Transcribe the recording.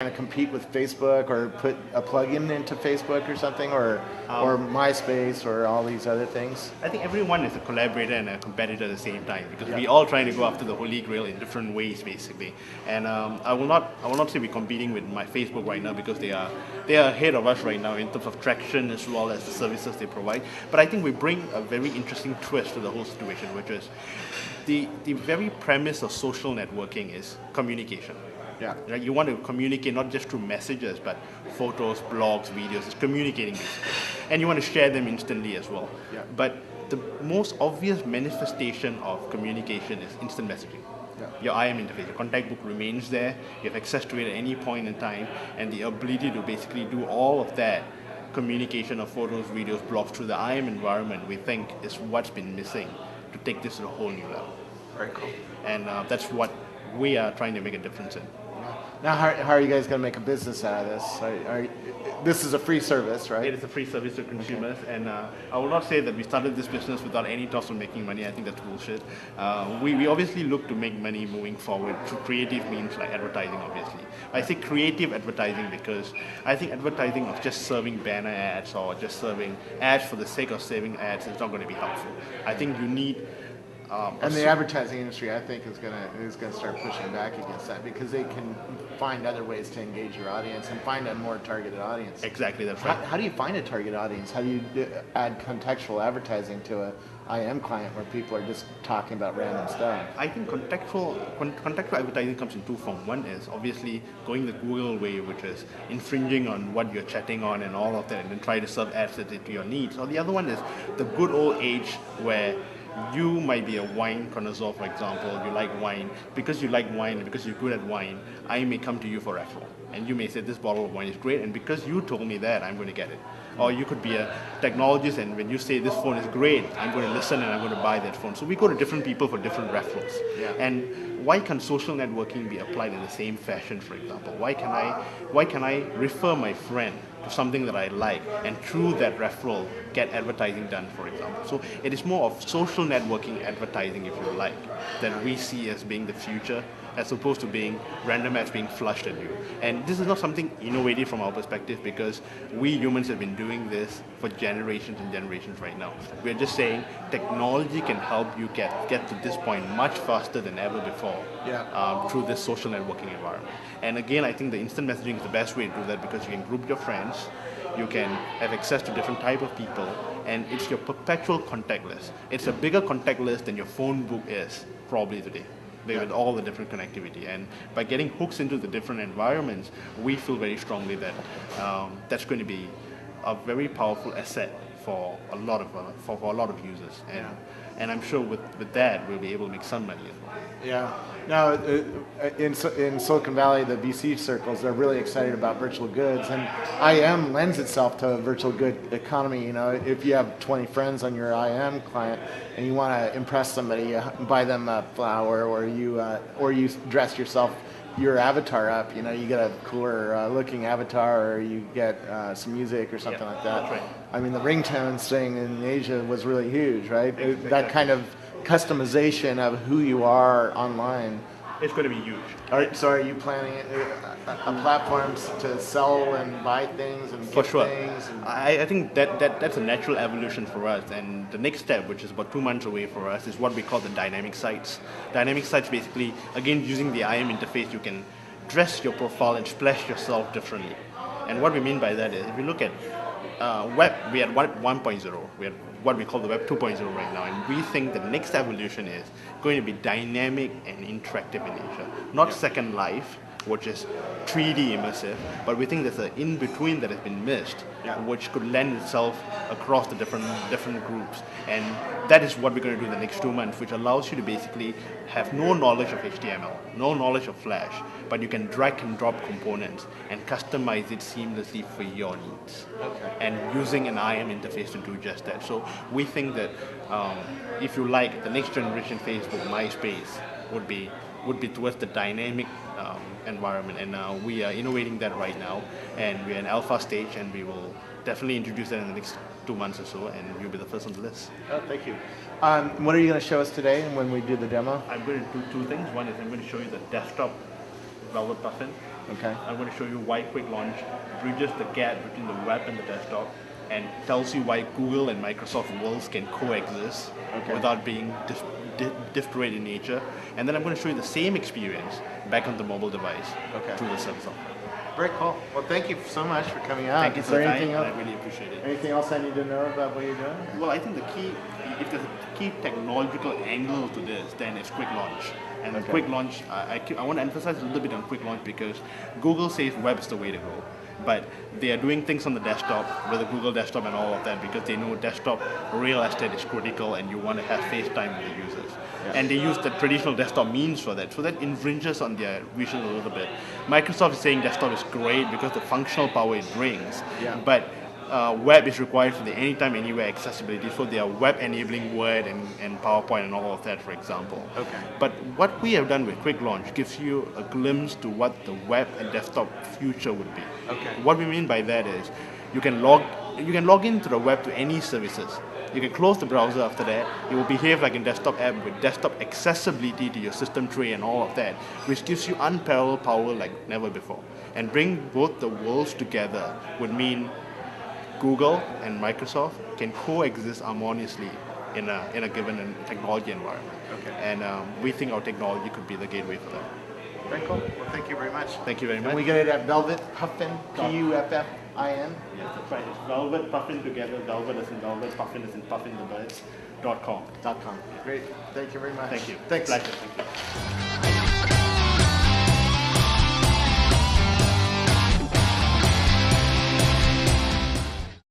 to compete with Facebook or put a plugin into Facebook or something, or MySpace or all these other things? I think everyone is a collaborator and a competitor at the same time, because we all trying to go after the holy grail in different ways, basically. And I will not say we're competing with my Facebook right now, because they are ahead of us right now in terms of traction as well as the services they provide. But I think we bring a very interesting twist to the whole situation, which is the very premise of social networking is communication. Yeah. Right? You want to communicate not just through messages, but photos, blogs, videos. It's communicating basically. And you want to share them instantly as well. Yeah. But the most obvious manifestation of communication is instant messaging. Yeah. Your IM interface, your contact book remains there. You have access to it at any point in time, and the ability to basically do all of that communication of photos, videos, blogs through the IM environment, we think is what's been missing to take this to a whole new level. Very cool. And that's what we are trying to make a difference in. Now, how are you guys going to make a business out of this? This is a free service, right? It is a free service to consumers, and I will not say that we started this business without any thoughts of making money. I think that's bullshit. We obviously look to make money moving forward through creative means like advertising, obviously. I say creative advertising because I think advertising of just serving banner ads or just serving ads for the sake of serving ads is not going to be helpful. I think you need and the advertising industry, I think, is gonna start pushing back against that, because they can find other ways to engage your audience and find a more targeted audience. Exactly, that's right. How do you find a target audience? How do you add contextual advertising to a IM client where people are just talking about random stuff? I think contextual advertising comes in two forms. One is obviously going the Google way, which is infringing on what you're chatting on and all of that, and then try to serve ads that to your needs. Or the other one is the good old age where you might be a wine connoisseur, for example. You like wine. Because you like wine and because you're good at wine, I may come to you for referral. And you may say, this bottle of wine is great, and because you told me that, I'm going to get it. Or you could be a technologist, and when you say this phone is great, I'm going to listen and I'm going to buy that phone. So we go to different people for different referrals. Yeah. And why can social networking be applied in the same fashion, for example? Why can I refer my friend to something that I like, and through that referral get advertising done, for example? So it is more of social networking advertising, if you like, that we see as being the future, as opposed to being random ads being flushed at you. And this is not something innovative from our perspective, because we humans have been doing this for generations and generations right now. We're just saying technology can help you get to this point much faster than ever before through this social networking environment. And again, I think the instant messaging is the best way to do that, because you can group your friends, you can have access to different type of people, and it's your perpetual contact list. It's a bigger contact list than your phone book is probably today, with all the different connectivity. And by getting hooks into the different environments, we feel very strongly that that's going to be a very powerful asset for a lot of users. And I'm sure with that we'll be able to make some money as well. Yeah. Now, in Silicon Valley, the VC circles, they're really excited about virtual goods, and IM lends itself to a virtual good economy. You know, if you have 20 friends on your IM client and you want to impress somebody, buy them a flower, or you dress your avatar up. You know, you get a cooler looking avatar, or you get some music or something like that. That's right. I mean, the ringtones thing in Asia was really huge, right? Exactly. That kind of customization of who you are online. It's going to be huge. So are you planning a platform to sell and buy things and For get sure. things? I think that's a natural evolution for us, and the next step, which is about 2 months away for us, is what we call the dynamic sites. Dynamic sites, basically, again, using the IM interface, you can dress your profile and splash yourself differently. And what we mean by that is, if you look at web, we had Web 1.0, we had what we call the Web 2.0 right now, and we think the next evolution is going to be dynamic and interactive in nature, not Second Life, which is 3D immersive, but we think there's an in-between that has been missed, which could lend itself across the different groups. And that is what we're going to do in the next 2 months, which allows you to basically have no knowledge of HTML, no knowledge of Flash, but you can drag and drop components and customize it seamlessly for your needs. Okay. And using an IM interface to do just that. So we think that if you like, the next generation Facebook, MySpace, would be towards the dynamic environment, and we are innovating that right now, and we're in alpha stage, and we will definitely introduce that in the next 2 months or so, and you'll be the first on the list. Oh, thank you. What are you going to show us today when we do the demo? I'm going to do two things. One is I'm going to show you the desktop VelvetPuffin, Okay. I'm going to show you why Quick Launch bridges the gap between the web and the desktop and tells you why Google and Microsoft worlds can coexist without being disparate in nature. And then I'm going to show you the same experience back on the mobile device through the service offering. Very cool. Well, thank you so much for coming out. Thank you for the time. I really appreciate it. Anything else I need to know about what you're doing? Well, I think the key, if there's a key technological angle to this, then it's Quick Launch. And Quick Launch, I want to emphasize a little bit on Quick Launch because Google says web is the way to go. But they are doing things on the desktop with the Google desktop and all of that because they know desktop real estate is critical and you want to have FaceTime with the users. And they use the traditional desktop means for that. So that infringes on their vision a little bit. Microsoft is saying desktop is great because the functional power it brings. But web is required for the anytime, anywhere accessibility. So they are web enabling Word and PowerPoint and all of that, for example. But what we have done with Quick Launch gives you a glimpse to what the web and desktop future would be. What we mean by that is you can log into the web to any services. You can close the browser after that. It will behave like a desktop app with desktop accessibility to your system tray and all of that, which gives you unparalleled power like never before. And bring both the worlds together would mean Google and Microsoft can coexist harmoniously in a given technology environment. And we think our technology could be the gateway for that. Very cool. Well, thank you very much. Thank you very much. And we get it at VelvetPuffin, Puffin. Yes, that's right. It's VelvetPuffin together. Velvet is in Velvet, Puffin is in puffinthebirds.com. .com. Great. Thank you very much. Thank you. Thanks. Pleasure. Thank you.